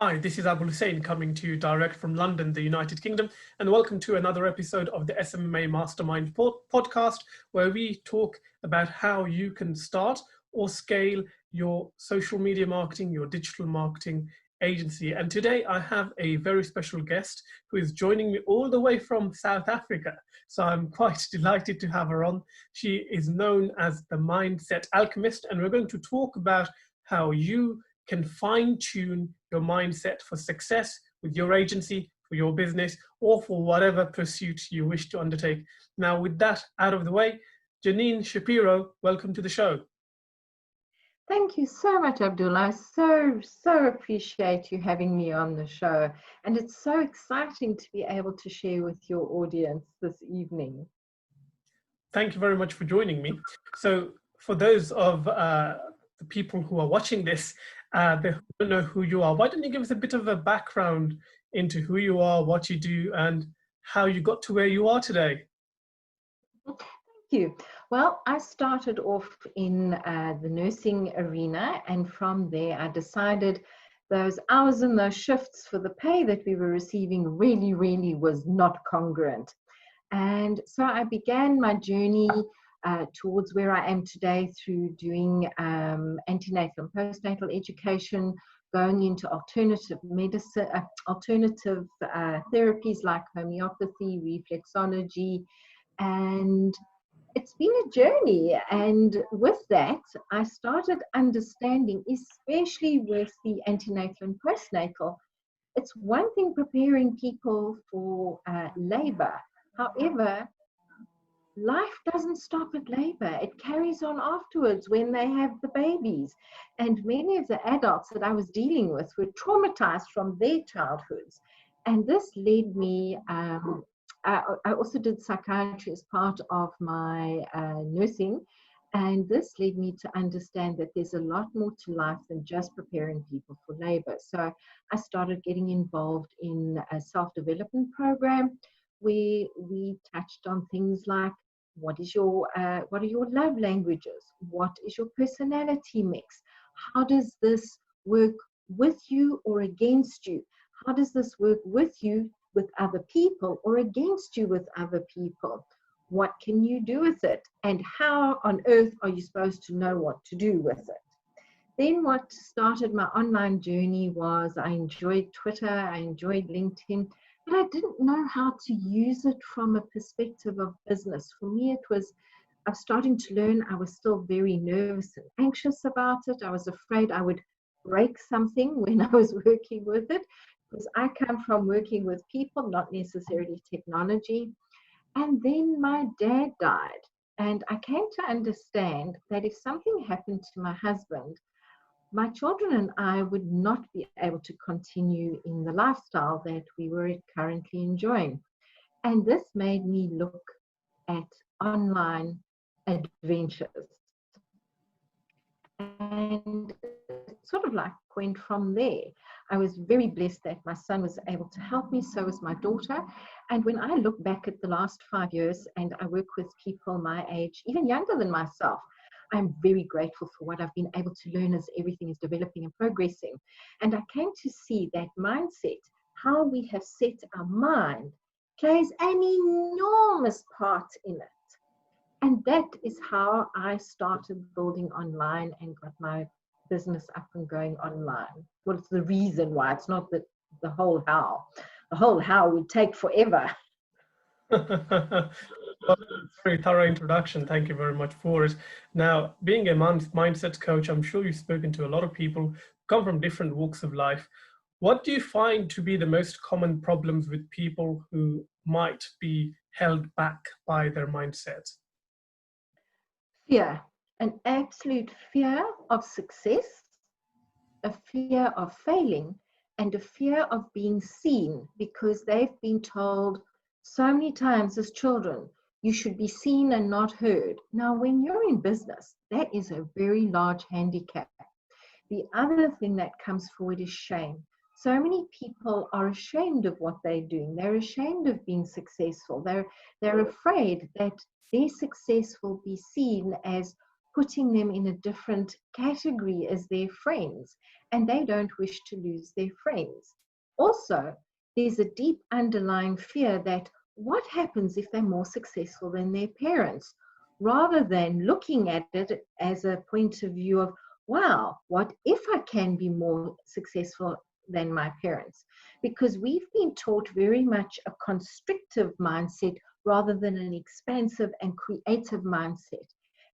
Hi, this is 𝗙𝗶𝘃𝗀𝗀 coming to you direct from London, the United Kingdom, and welcome to another episode of the SMMA Mastermind podcast, where we talk about how you can start or scale your social media marketing, your digital marketing agency. And today I have a very special guest who is joining me all the way from South Africa. So I'm quite delighted to have her on. She is known as the Mindset Alchemist, and we're going to talk about how you can fine-tune your mindset for success with your agency, for your business, or for whatever pursuit you wish to undertake. Now, with that out of the way, Janine Shapiro, welcome to the show. Thank you so much, Abdullah. So appreciate you having me on the show. And it's so exciting to be able to share with your audience this evening. Thank you very much for joining me. So for those of the people who are watching this, they don't know who you are. Why don't you give us a bit of a background into who you are, what you do, and how you got to where you are today? Thank you. Well, I started off in the nursing arena, and from there I decided those hours and those shifts for the pay that we were receiving really was not congruent. And so I began my journey towards where I am today through doing antenatal and postnatal education, going into alternative medicine, alternative therapies like homeopathy, reflexology, and it's been a journey. And with that, I started understanding, especially with the antenatal and postnatal, it's one thing preparing people for labor. However, life doesn't stop at labor. It carries on afterwards when they have the babies. And many of the adults that I was dealing with were traumatized from their childhoods. And this led me, I also did psychiatry as part of my nursing. And this led me to understand that there's a lot more to life than just preparing people for labor. So I started getting involved in a self-development program where we touched on things like what are your love languages? What is your personality mix? How does this work with you or against you? How does this work with you with other people or against you with other people? What can you do with it? And how on earth are you supposed to know what to do with it? Then what started my online journey was I enjoyed Twitter, I enjoyed LinkedIn, but I didn't know how to use it from a perspective of business. For me, I was starting to learn. I was still very nervous and anxious about it. I was afraid I would break something when I was working with it, because I come from working with people, not necessarily technology. And then my dad died, and I came to understand that if something happened to my husband, my children and I would not be able to continue in the lifestyle that we were currently enjoying. And this made me look at online adventures. And it sort of like went from there. I was very blessed that my son was able to help me, so was my daughter. And when I look back at the last 5 years and I work with people my age, even younger than myself, I'm very grateful for what I've been able to learn as everything is developing and progressing. And I came to see that mindset, how we have set our mind, plays an enormous part in it. And that is how I started building online and got my business up and going online. Well, it's the reason why. It's not the whole how. The whole how would take forever. Well, very thorough introduction. Thank you very much for it. Now, being a mindset coach, I'm sure you've spoken to a lot of people who come from different walks of life. What do you find to be the most common problems with people who might be held back by their mindset? Fear, an absolute fear of success, a fear of failing, and a fear of being seen, because they've been told so many times as children, you should be seen and not heard. Now, when you're in business, that is a very large handicap. The other thing that comes forward is shame. So many people are ashamed of what they're doing. They're ashamed of being successful. They're afraid that their success will be seen as putting them in a different category as their friends. and they don't wish to lose their friends. Also, there's a deep underlying fear that what happens if they're more successful than their parents, rather than looking at it as a point of view of, wow, what if I can be more successful than my parents? Because we've been taught very much a constrictive mindset rather than an expansive and creative mindset.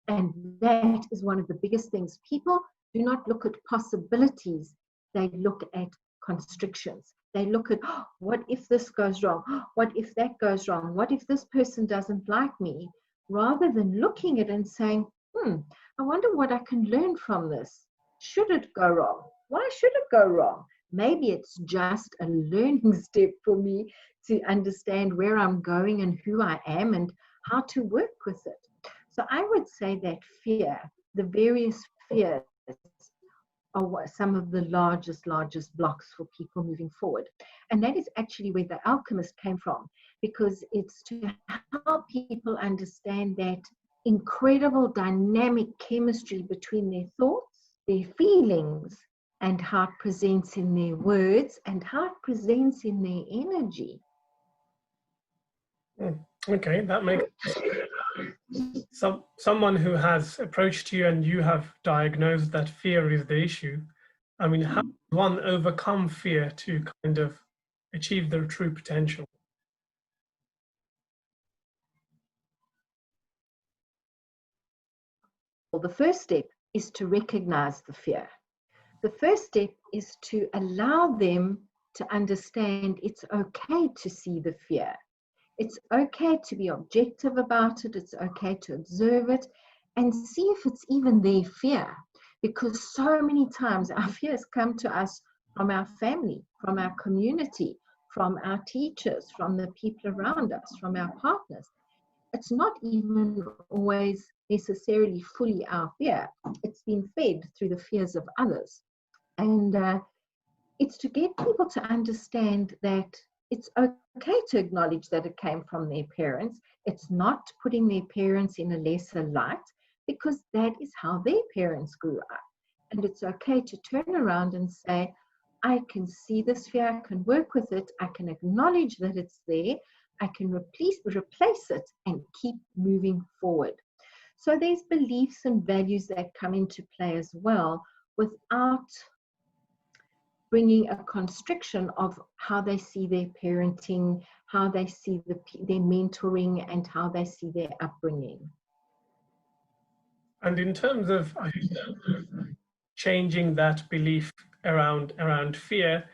And that is one of the biggest things. People do not look at possibilities, they look at constrictions. They look at, oh, what if this goes wrong? Oh, what if that goes wrong? What if this person doesn't like me? Rather than looking at it and saying, I wonder what I can learn from this. Should it go wrong? Why should it go wrong? Maybe it's just a learning step for me to understand where I'm going and who I am and how to work with it. So I would say that fear, the various fears, are some of the largest blocks for people moving forward. And that is actually where the Alchemist came from, because it's to help people understand that incredible dynamic chemistry between their thoughts, their feelings, and how it presents in their words and how it presents in their energy. Okay, that makes someone who has approached you and you have diagnosed that fear is the issue. I mean, how does one overcome fear to kind of achieve their true potential? Well, the first step is to recognize the fear. The first step is to allow them to understand it's okay to see the fear. It's okay to be objective about it. It's okay to observe it and see if it's even their fear. Because so many times our fears come to us from our family, from our community, from our teachers, from the people around us, from our partners. It's not even always necessarily fully our fear. It's been fed through the fears of others. And it's to get people to understand that it's okay to acknowledge that it came from their parents. It's not putting their parents in a lesser light, because that is how their parents grew up. And it's okay to turn around and say, I can see this fear, I can work with it, I can acknowledge that it's there, I can replace it and keep moving forward. So there's beliefs and values that come into play as well, without bringing a constriction of how they see their parenting, how they see their mentoring, and how they see their upbringing. And in terms of changing that belief around fear,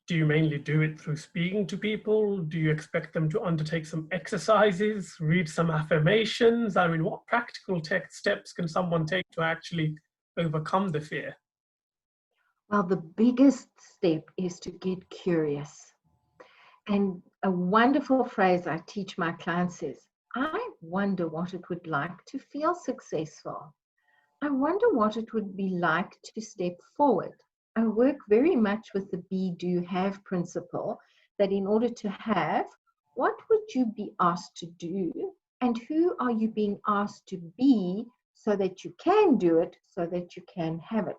do you mainly do it through speaking to people? Do you expect them to undertake some exercises, read some affirmations? I mean, what practical steps can someone take to actually overcome the fear? Well, the biggest step is to get curious. And a wonderful phrase I teach my clients is, I wonder what it would like to feel successful. I wonder what it would be like to step forward. I work very much with the be, do, have principle, that in order to have, what would you be asked to do? And who are you being asked to be so that you can do it, so that you can have it?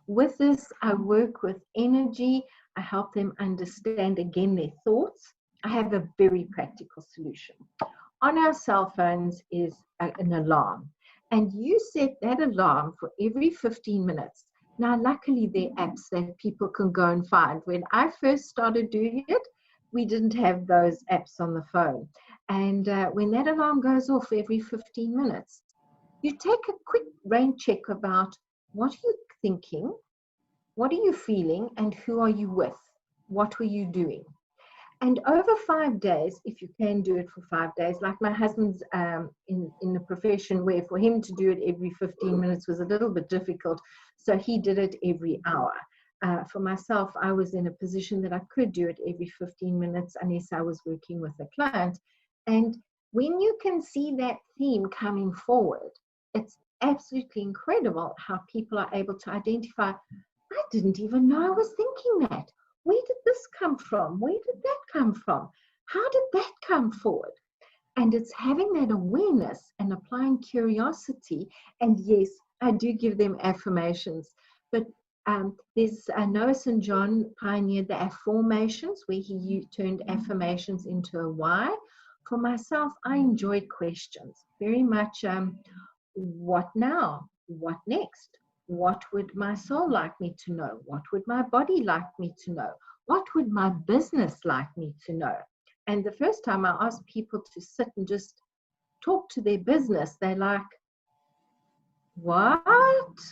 With this, I work with energy. I help them understand, again, their thoughts. I have a very practical solution. On our cell phones is an alarm. And you set that alarm for every 15 minutes. Now, luckily, there are apps that people can go and find. When I first started doing it, we didn't have those apps on the phone. And when that alarm goes off every 15 minutes, you take a quick brain check about what are you thinking, what are you feeling, and who are you with? What were you doing? And over 5 days, if you can do it for 5 days, like my husband's in the profession where for him to do it every 15 minutes was a little bit difficult, so he did it every hour. For myself, I was in a position that I could do it every 15 minutes unless I was working with a client. And when you can see that theme coming forward, it's absolutely incredible how people are able to identify, I didn't even know I was thinking that. Where did this come from? Where did that come from? How did that come forward? And it's having that awareness and applying curiosity. And yes, I do give them affirmations, but There's Noah St. John pioneered the affirmations, where he turned affirmations into a why. For myself, I enjoy questions very much. What now? What next? What would my soul like me to know? What would my body like me to know? What would my business like me to know? And the first time I asked people to sit and just talk to their business, they're like, what?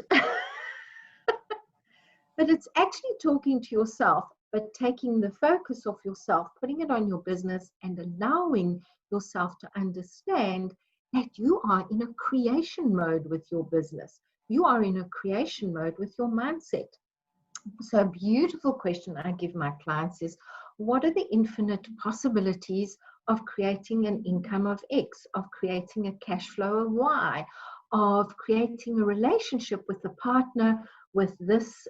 But it's actually talking to yourself, but taking the focus off yourself, putting it on your business, and allowing yourself to understand that you are in a creation mode with your business. You are in a creation mode with your mindset. So a beautiful question I give my clients is, what are the infinite possibilities of creating an income of X, of creating a cash flow of Y, of creating a relationship with a partner with this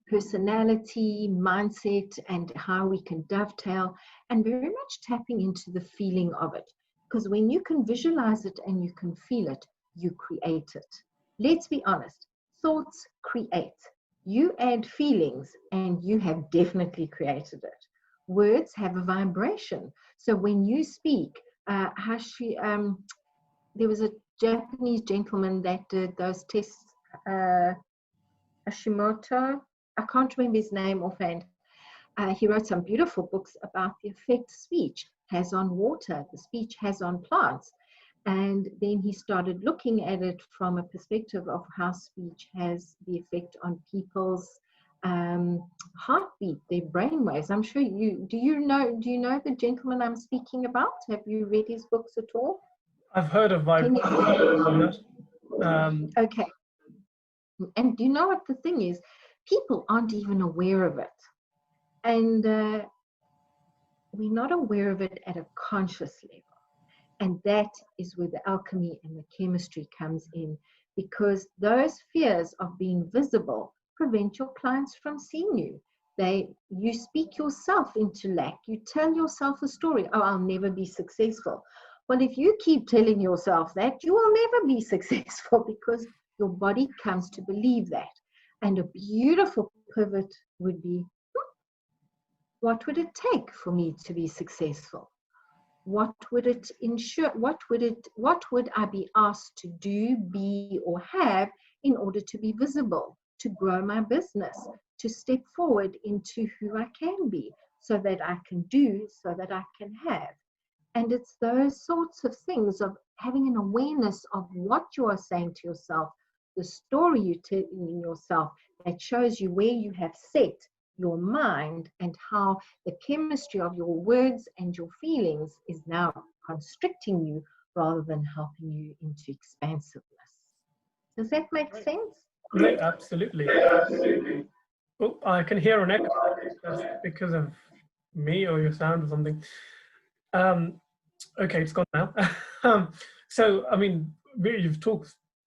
personality, mindset, and how we can dovetail, and very much tapping into the feeling of it. Because when you can visualize it and you can feel it, you create it. Let's be honest, thoughts create. You add feelings and you have definitely created it. Words have a vibration. So when you speak, there was a Japanese gentleman that did those tests, Hashimoto, I can't remember his name offhand. He wrote some beautiful books about the effect speech has on water, the speech has on plants. And then he started looking at it from a perspective of how speech has the effect on people's heartbeat, their brain waves. I'm sure do you know the gentleman I'm speaking about? Have you read his books at all? I've heard of that. Okay. And do you know what the thing is? People aren't even aware of it. And we're not aware of it at a conscious level. And that is where the alchemy and the chemistry comes in, because those fears of being visible prevent your clients from seeing you. You speak yourself into lack. You tell yourself a story. Oh, I'll never be successful. Well, if you keep telling yourself that, you will never be successful, because your body comes to believe that. And a beautiful pivot would be, what would it take for me to be successful? What would it ensure? What would I be asked to do, be, or have in order to be visible, to grow my business, to step forward into who I can be, so that I can do, so that I can have? And it's those sorts of things of having an awareness of what you are saying to yourself, the story you're telling yourself, that shows you where you have set your mind and how the chemistry of your words and your feelings is now constricting you rather than helping you into expansiveness. Does that make sense? Yeah, absolutely. Oh, I can hear an echo. That's because of me or your sound or something. Okay, it's gone now. So, I mean, you've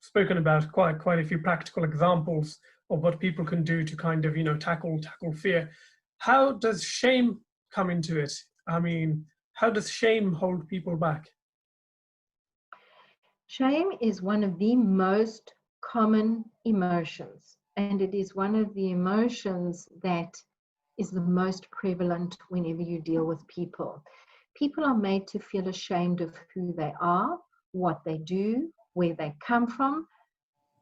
spoken about quite a few practical examples of what people can do to kind of, tackle fear. How does shame come into it? I mean, how does shame hold people back? Shame is one of the most common emotions, and it is one of the emotions that is the most prevalent whenever you deal with people. People are made to feel ashamed of who they are, what they do, where they come from,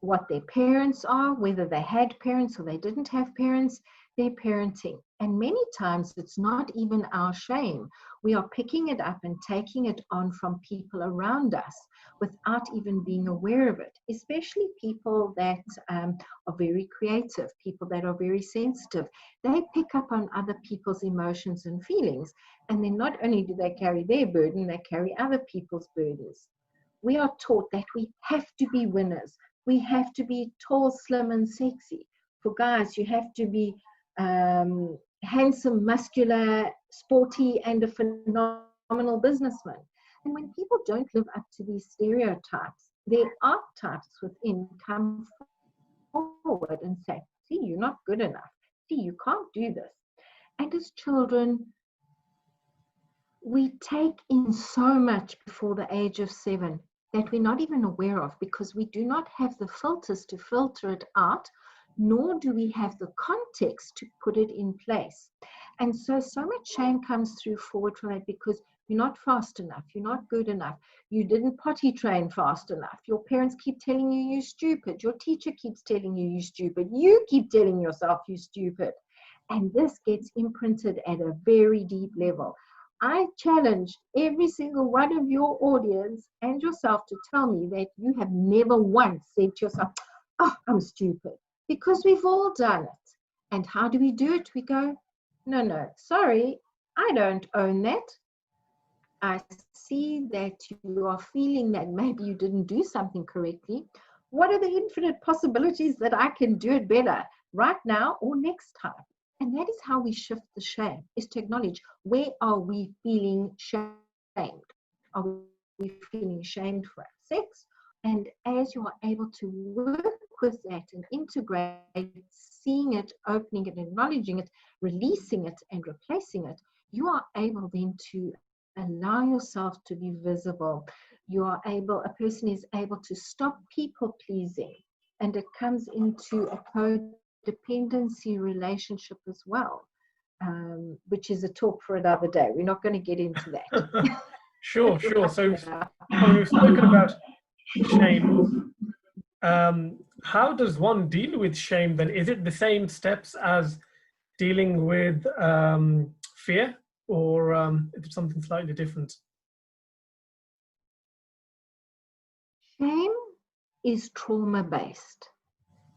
what their parents are, whether they had parents or they didn't have parents, their parenting. And many times it's not even our shame. We are picking it up and taking it on from people around us without even being aware of it, especially people that are very creative, people that are very sensitive. They pick up on other people's emotions and feelings. And then not only do they carry their burden, they carry other people's burdens. We are taught that we have to be winners. We have to be tall, slim, and sexy. For guys, you have to be handsome, muscular, sporty, and a phenomenal businessman. And when people don't live up to these stereotypes, their archetypes within come forward and say, see, you're not good enough. See, you can't do this. And as children, we take in so much before the age of 7 that we're not even aware of, because we do not have the filters to filter it out nor do we have the context to put it in place. And so much shame comes through forward from that, because you're not fast enough, you're not good enough, you didn't potty train fast enough, your parents keep telling you you're stupid, your teacher keeps telling you you're stupid, you keep telling yourself you're stupid. And this gets imprinted at a very deep level. I challenge every single one of your audience and yourself to tell me that you have never once said to yourself, oh, I'm stupid, because we've all done it. And how do we do it? We go, no, sorry, I don't own that. I see that you are feeling that maybe you didn't do something correctly. What are the infinite possibilities that I can do it better right now or next time? And that is how we shift the shame, is to acknowledge, where are we feeling shamed? Are we feeling shamed for our sex? And as you are able to work with that and integrate, seeing it, opening it, acknowledging it, releasing it, and replacing it, you are able then to allow yourself to be visible. You are able, a person is able to stop people pleasing, and it comes into a codependency relationship as well, which is a talk for another day. We're not going to get into that. Sure. So when we've spoken about shame, how does one deal with shame then? Is it the same steps as dealing with fear, or is it something slightly different? Shame is trauma-based.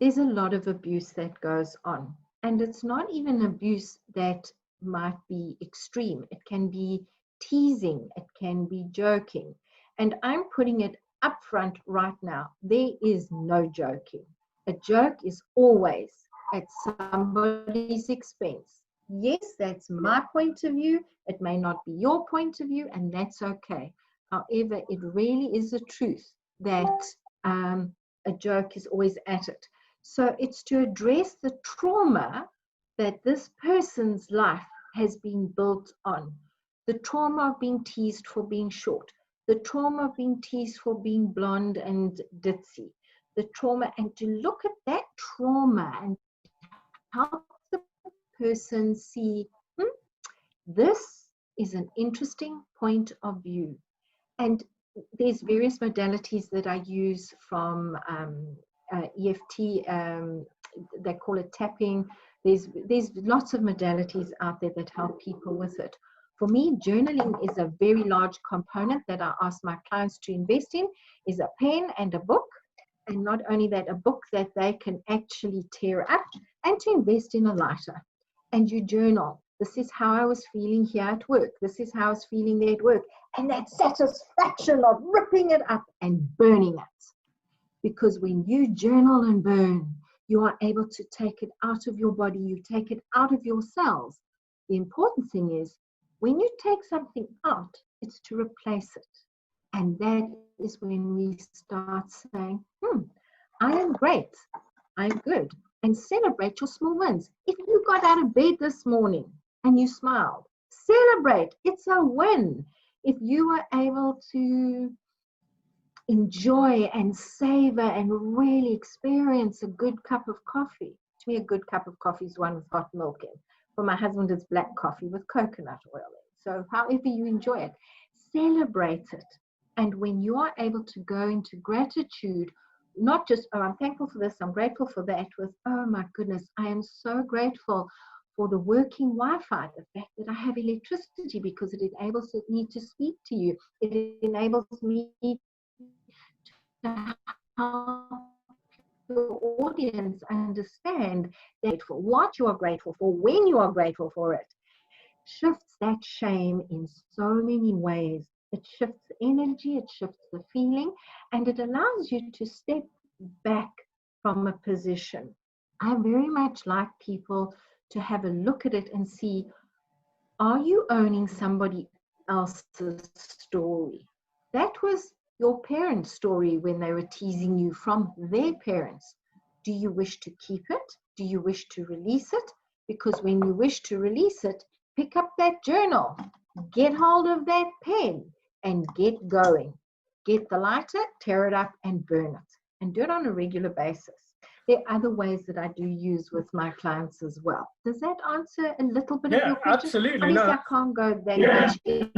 There's a lot of abuse that goes on, and it's not even abuse that might be extreme. It can be teasing, it can be joking, and I'm putting it up front right now. There is no joking. A joke is always at somebody's expense. Yes, that's my point of view. It may not be your point of view, and that's okay. However, it really is the truth that a joke is always at it. So it's to address the trauma that this person's life has been built on. The trauma of being teased for being short, the trauma of being teased for being blonde and ditzy, the trauma, and to look at that trauma and help the person see, this is an interesting point of view. And there's various modalities that I use, from EFT, they call it tapping. There's lots of modalities out there that help people with it. For me, journaling is a very large component that I ask my clients to invest in, is a pen and a book. And not only that, a book that they can actually tear up, and to invest in a lighter. And you journal. This is how I was feeling here at work. This is how I was feeling there at work. And that satisfaction of ripping it up and burning it. Because when you journal and burn, you are able to take it out of your body. You take it out of your cells. The important thing is, when you take something out, it's to replace it. And that is when we start saying, I am great. I'm good. And celebrate your small wins. If you got out of bed this morning and you smiled, celebrate. It's a win. If you were able to enjoy and savor and really experience a good cup of coffee. To me, a good cup of coffee is one with hot milk in. For my husband, it's black coffee with coconut oil in. So however you enjoy it, celebrate it. And when you are able to go into gratitude, not just, oh, I'm thankful for this, I'm grateful for that, with, oh my goodness, I am so grateful for the working Wi-Fi, the fact that I have electricity, because it enables me to speak to you. It enables me to help the audience understand that for what you are grateful for, when you are grateful for it, shifts that shame in so many ways. It shifts energy, it shifts the feeling, and it allows you to step back from a position. I very much like people to have a look at it and see, are you owning somebody else's story? That was your parents' story when they were teasing you from their parents. Do you wish to keep it? Do you wish to release it? Because when you wish to release it, pick up that journal, get hold of that pen, and get going. Get the lighter, tear it up, and burn it. And do it on a regular basis. there are other ways that I do use with my clients as well. Does that answer a little bit of Yeah, your question? absolutely. Obviously, No. I can't go that much in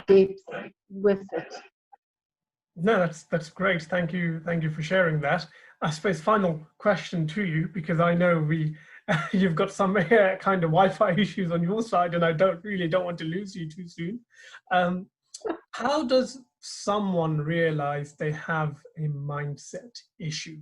depth with it. No, that's great. Thank you for sharing that. I suppose final question to you, because I know you've got some kind of Wi-Fi issues on your side, and I don't want to lose you too soon. How does someone realize they have a mindset issue?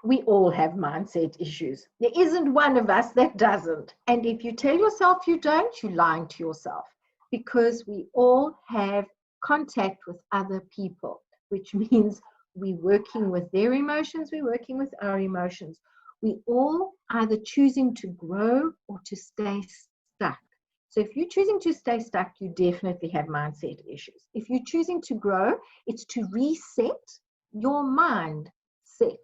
We all have mindset issues. There isn't one of us that doesn't. And if you tell yourself you don't, you're lying to yourself, because we all have contact with other people, which means we're working with their emotions, we're working with our emotions. We all either choosing to grow or to stay stuck. So if you're choosing to stay stuck, you definitely have mindset issues. If you're choosing to grow, it's to reset your mindset.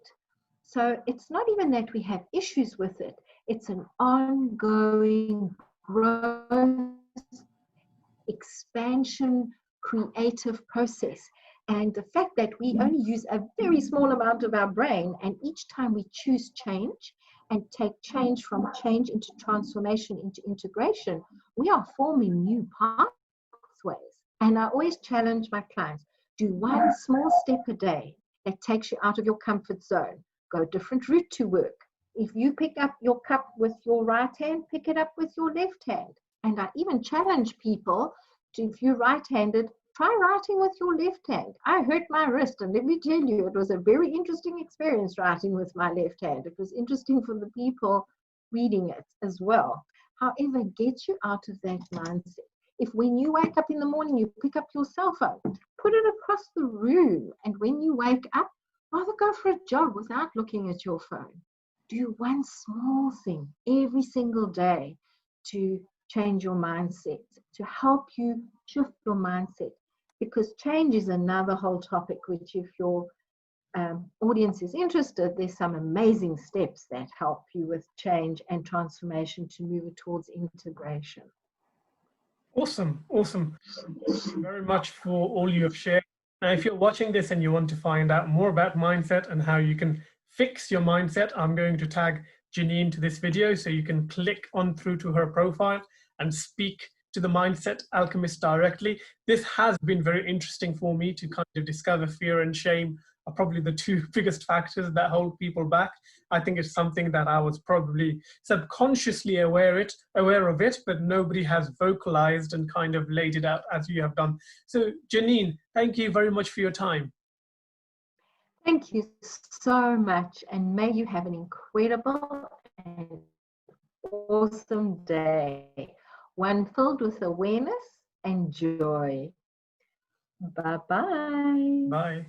So it's not even that we have issues with it. It's an ongoing growth, expansion, creative process. And the fact that we only use a very small amount of our brain, and each time we choose change and take change from change into transformation, into integration, we are forming new pathways. And I always challenge my clients, do one small step a day that takes you out of your comfort zone. Go a different route to work. If you pick up your cup with your right hand, pick it up with your left hand. And I even challenge people to, if you're right-handed, try writing with your left hand. I hurt my wrist, and let me tell you, it was a very interesting experience writing with my left hand. It was interesting for the people reading it as well. However, get you out of that mindset. If when you wake up in the morning, you pick up your cell phone, put it across the room, and when you wake up, rather go for a jog without looking at your phone. Do one small thing every single day to change your mindset, to help you shift your mindset. Because change is another whole topic, which if your audience is interested, there's some amazing steps that help you with change and transformation to move it towards integration. Awesome. Thank you very much for all you have shared. Now, if you're watching this and you want to find out more about mindset and how you can fix your mindset, I'm going to tag Janine to this video, so you can click on through to her profile and speak to the Mindset Alchemist directly. This has been very interesting for me to kind of discover fear and shame are probably the two biggest factors that hold people back. I think it's something that I was probably subconsciously aware of it, but nobody has vocalized and kind of laid it out as you have done. So Janine, thank you very much for your time. Thank you so much, and may you have an incredible and awesome day, one filled with awareness and joy. Bye-bye. Bye.